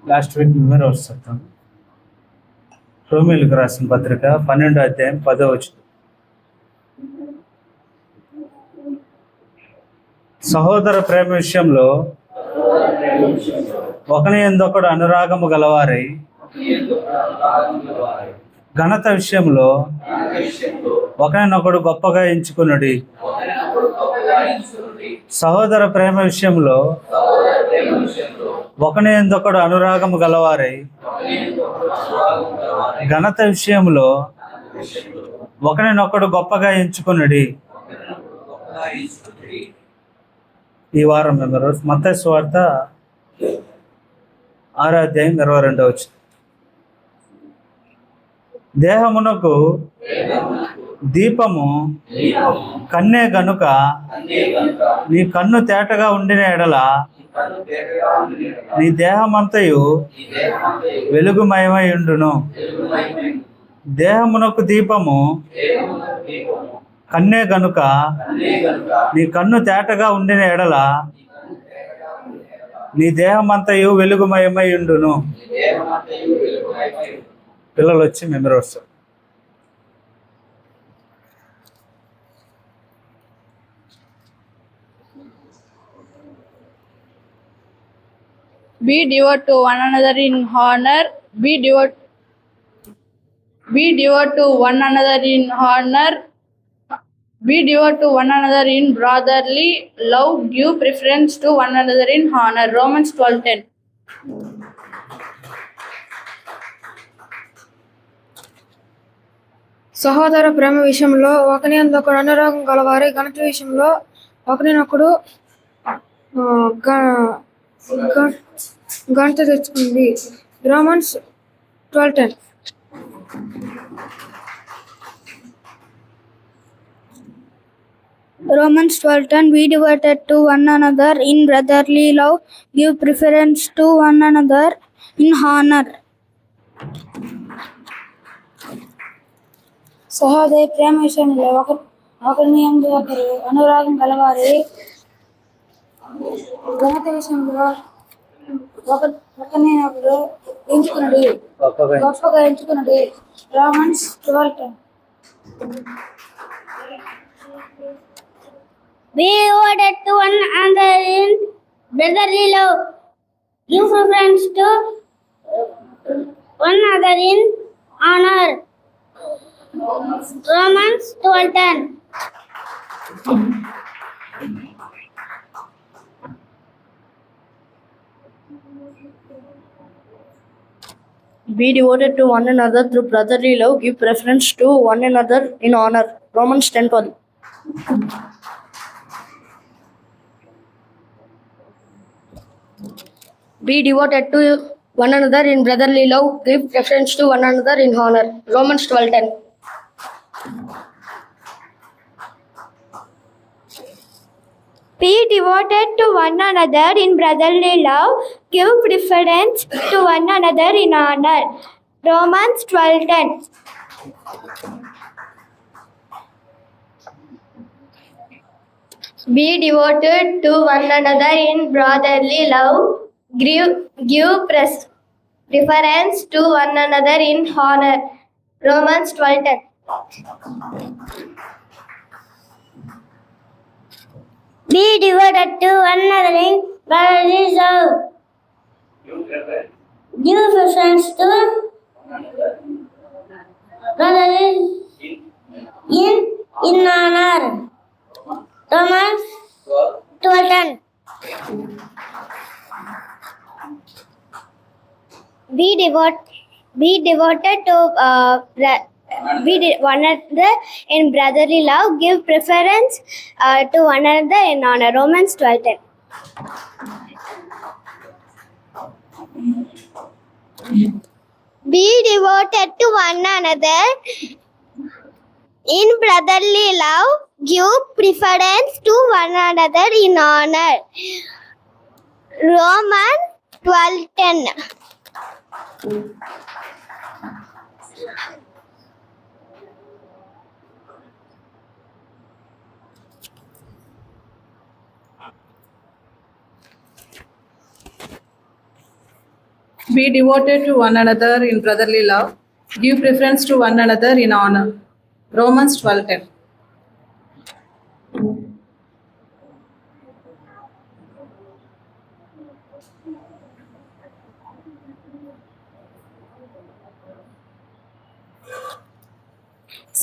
Last week memory వస్తాం. రోమిలకు రాసిన పత్రిక 12వ అధ్యాయం 10వ వచనం. సహోదర ప్రేమ విషయంలో ఒకని యందొకడు అనురాగము గలవారై ఘనత విషయంలో ఒకరినొకడు గొప్పగా ఎంచుకునుడి. సహోదర ప్రేమ విషయంలో ఒకని యందొకడు అనురాగము గలవారై ఘనత విషయంలో ఒకరినొకడు గొప్పగా ఎంచుకునుడి. ఈ వారం మెంబర్స్ మత్తయి సువార్త 6వ అధ్యాయం 22వ వచనం. దేహమునకు దీపము కన్నే గనుక నీ కన్ను తేటగా ఉండిన ఎడల నీ దేహమంతయు వెలుగుమయమై ఉండును. దేహమునకు దీపము కన్నే గనుక నీ కన్ను తేటగా ఉండిన ఎడల నీ దేహమంతయు వెలుగుమయమై ఉండును. పిల్లలు వచ్చి మెమరీ వస్తారు. Be devoted to one another in honor. Be devoted to one another in honor. Be devoted to one another in brotherly love. Give preference to one another in honor. Romans 12:10. సహోదర ప్రేమ విషయంలో ఒకని యందొకడు అనురాగం గలవారి ఘనత విషయంలో ఒకరినొకడు ఘనత తెచ్చుకుంది. Romans 12:10. Romans 12:10. Be devoted to one another in brotherly love. Give preference to one another in honor. సహోదర ప్రేమ విషయంలో ఒకరిని యందు ఒకరు అనురాగం గలవారి ఘనత విషయంలో ఒకరినొకరు గొప్పగా ఎంచుకున్నది. Romans 12:10. Be devoted to one another in brotherly love. Give preference to one another in honor. Romans 12:10. Be devoted to one another through brotherly love. Give preference to one another in honor. Romans 10:12. Be devoted to one another in brotherly love. Give preference to one another in honor. Romans 12:10. Be devoted to one another in brotherly love. Give preference to one another in honor. Romans 12:10. Be devoted to one another in brotherly love. Give preference to one another in honor. Romans 12:10. Be devoted to one another in brotherly love. Give preference to brotherly in honor. Romans 12:10. Be devoted to one another in brotherly love. Give preference to one another in honor. Romans 12:10. Be devoted to one another in brotherly love. Give preference to one another in honor. Romans 12:10. Be devoted to one another in brotherly love. Give preference to one another in honor. Romans 12:10.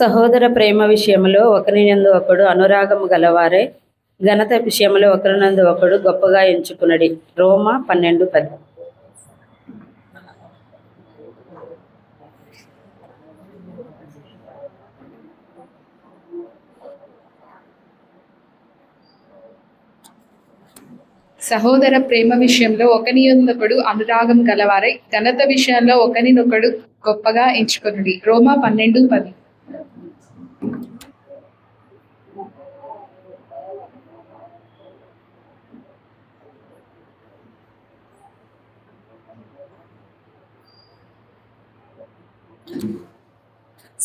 సహోదర ప్రేమ విషయంలో ఒకరినందు ఒకడు అనురాగము గలవారే ఘనత విషయంలో ఒకరినందు ఒకడు గొప్పగా ఎంచుకునడి. రోమ 12:10. సహోదర ప్రేమ విషయంలో ఒకనియొందొకడు అనురాగం గలవారై ఘనత విషయంలో ఒకనినొకడు గొప్పగా ఎంచుకొనుడి. రోమా 12:10.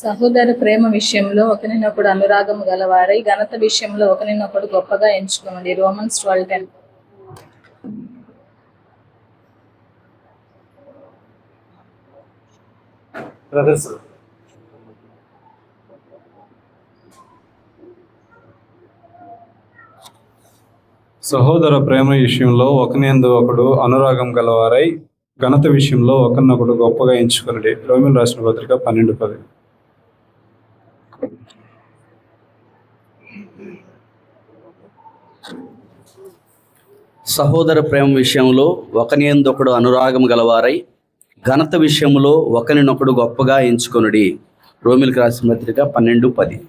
సహోదర ప్రేమ విషయంలో ఒకరినొకడు అనురాగము గలవారై ఘనత విషయంలో ఒకరినొకడు గొప్పగా ఎంచుకోండి. రోమన్స్ 12:10. బ్రదర్స్ సహోదర ప్రేమ విషయంలో ఒకనియందు ఒకడు అనురాగం గలవారై ఘనత విషయంలో ఒకరినొకడు గొప్పగా ఎంచుకునడి. రోమిల్ రాసిన పత్రిక 12:10. సహోదర ప్రేమ విషయంలో ఒకనియందొకడు అనురాగం గలవారై ఘనత విషయంలో ఒకరినొకడు గొప్పగా ఎంచుకొనుడి. రోమిల్కి రాసిన పత్రిక 12:10.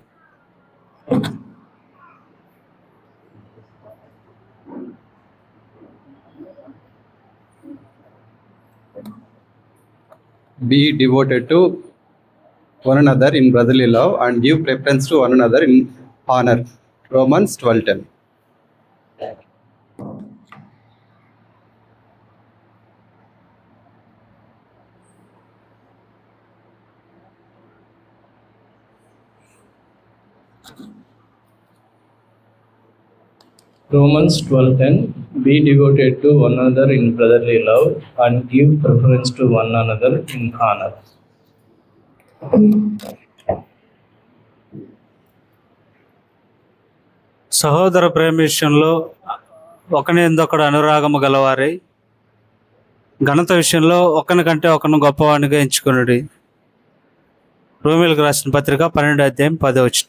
Be devoted to one another in brotherly love and give preference to one another in honor. Romans 12:10. Romans 12:10. Be devoted to one another in brotherly love and give preference to one another in honor. సహోదర ప్రేమ విషయంలో ఒకనిందొకడు అనురాగము గలవారై ఘనత విషయంలో ఒకరికంటే ఒకరిని గొప్పవాడిగా ఎంచుకునుడి. రోమిలకు రాసిన పత్రిక 12:10.